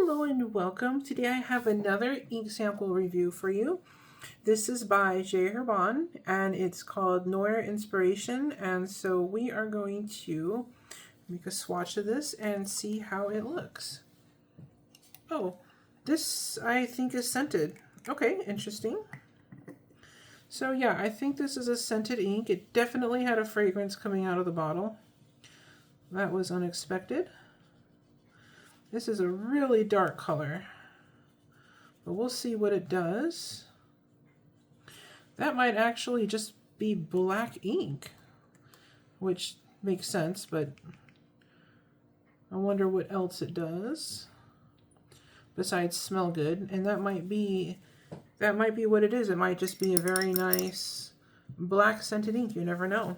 Hello and welcome. Today I have another ink sample review for you. This is by Jacques Herbin and it's called Noir Inspiration, and so we are going to make a swatch of this and see how it looks. Oh, this I think is scented. Okay, interesting. So yeah, I think this is a scented ink. It definitely had a fragrance coming out of the bottle. That was unexpected. This is a really dark color, but we'll see what it does. That might actually just be black ink, which makes sense, but I wonder what else it does besides smell good. And that might be what it is. It might just be a very nice black scented ink. You never know.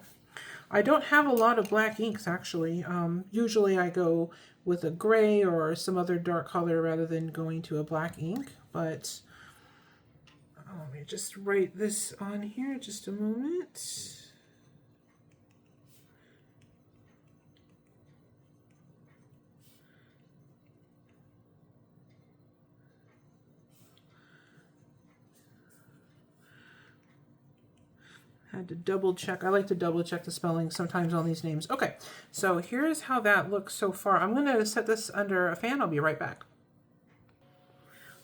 I don't have a lot of black inks actually. Usually I go with a gray or some other dark color rather than going to a black ink, but let me just write this on here just a moment. Had to double check. I like to double check the spelling sometimes on these names. Okay, so here's how that looks so far. I'm going to set this under a fan. I'll be right back.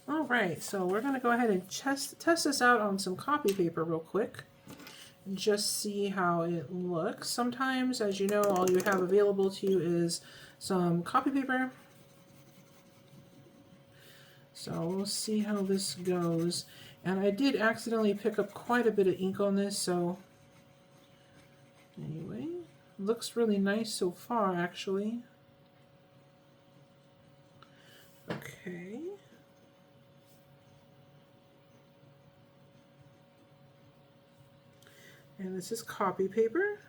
All right, so we're going to go ahead and test this out on some copy paper real quick and just see how it looks. Sometimes, as you know, all you have available to you is some copy paper. So we'll see how this goes. And I did accidentally pick up quite a bit of ink on this, so anyway, looks really nice so far, actually. Okay. And this is copy paper.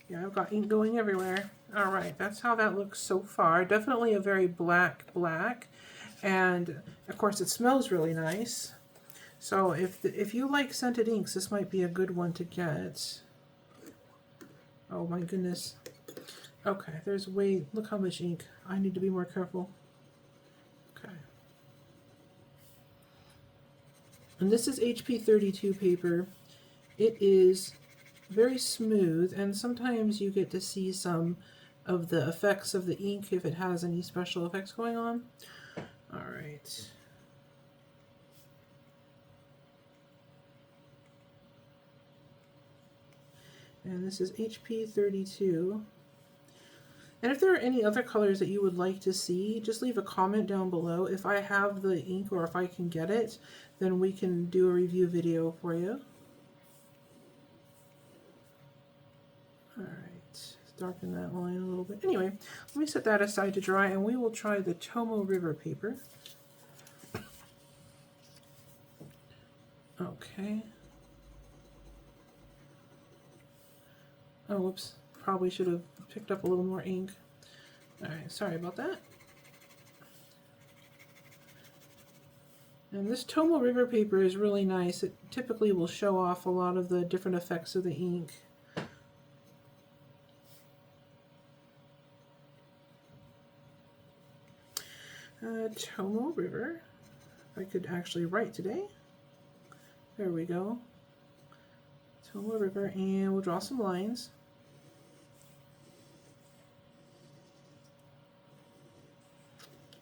Yeah, I've got ink going everywhere. All right, that's how that looks so far. Definitely a very black. And of course it smells really nice. So if you like scented inks, this might be a good one to get. Oh my goodness. Okay, look how much ink. I need to be more careful. Okay. And this is HP 32 paper. It is very smooth, and sometimes you get to see some of the effects of the ink if it has any special effects going on. All right. And this is HP 32. And if there are any other colors that you would like to see, just leave a comment down below. If I have the ink or if I can get it, then we can do a review video for you. All right, darken that line a little bit. Anyway, let me set that aside to dry and we will try the Tomo River paper. Okay. Oh, whoops. Probably should have picked up a little more ink. Alright, sorry about that. And this Tomo River paper is really nice. It typically will show off a lot of the different effects of the ink. Tomo River. If I could actually write today. There we go. Tomo River, and we'll draw some lines.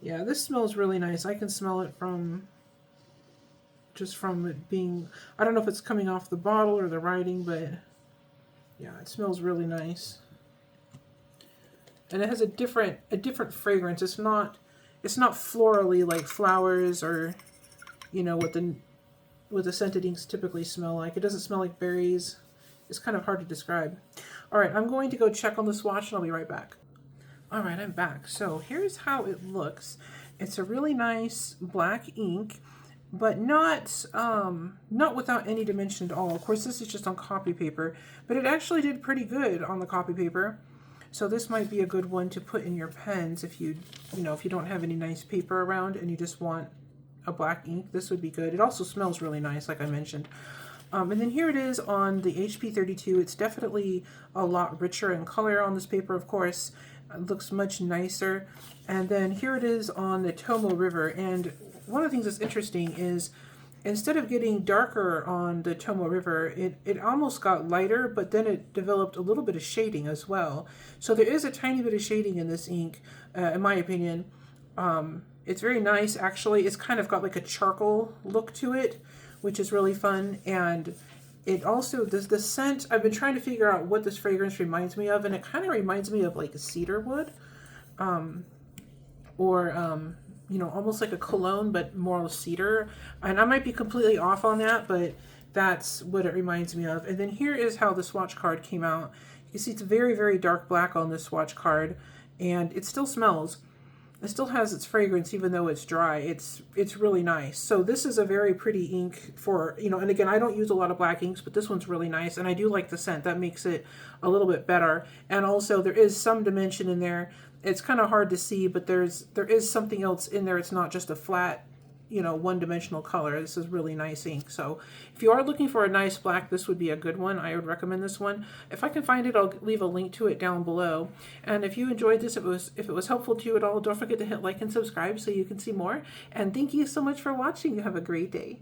Yeah, this smells really nice. I can smell it from it being, I don't know if it's coming off the bottle or the writing, but yeah, it smells really nice. And it has a different fragrance. It's not florally like flowers or, you know, what the scented inks typically smell like. It doesn't smell like berries. It's kind of hard to describe. All right, I'm going to go check on the swatch and I'll be right back. All right, I'm back. So here's how it looks. It's a really nice black ink, but not without any dimension at all. Of course, this is just on copy paper, but it actually did pretty good on the copy paper. So this might be a good one to put in your pens if you don't have any nice paper around and you just want a black ink. This would be good. It also smells really nice, like I mentioned. And then here it is on the HP 32. It's definitely a lot richer in color on this paper, of course. It looks much nicer. And then here it is on the Tomo River. And one of the things that's interesting is instead of getting darker on the Tomo River, it almost got lighter, but then it developed a little bit of shading as well. So there is a tiny bit of shading in this ink, in my opinion. It's very nice, actually. It's kind of got like a charcoal look to it, which is really fun. And it also, the scent, I've been trying to figure out what this fragrance reminds me of, and it kind of reminds me of like a cedar wood, or you know, almost like a cologne, but more cedar. And I might be completely off on that, but that's what it reminds me of. And then here is how the swatch card came out. You can see it's very, very dark black on this swatch card, and it still smells. It still has its fragrance even though it's dry. It's really nice. So this is a very pretty ink for, you know, and again, I don't use a lot of black inks, but this one's really nice, and I do like the scent. That makes it a little bit better. And also there is some dimension in there. It's kind of hard to see, but there is something else in there. It's not just a flat, you know, one-dimensional color. This is really nice ink. So if you are looking for a nice black, this would be a good one. I would recommend this one. If I can find it, I'll leave a link to it down below. And if you enjoyed this, if it was helpful to you at all, don't forget to hit like and subscribe so you can see more. And thank you so much for watching. You have a great day.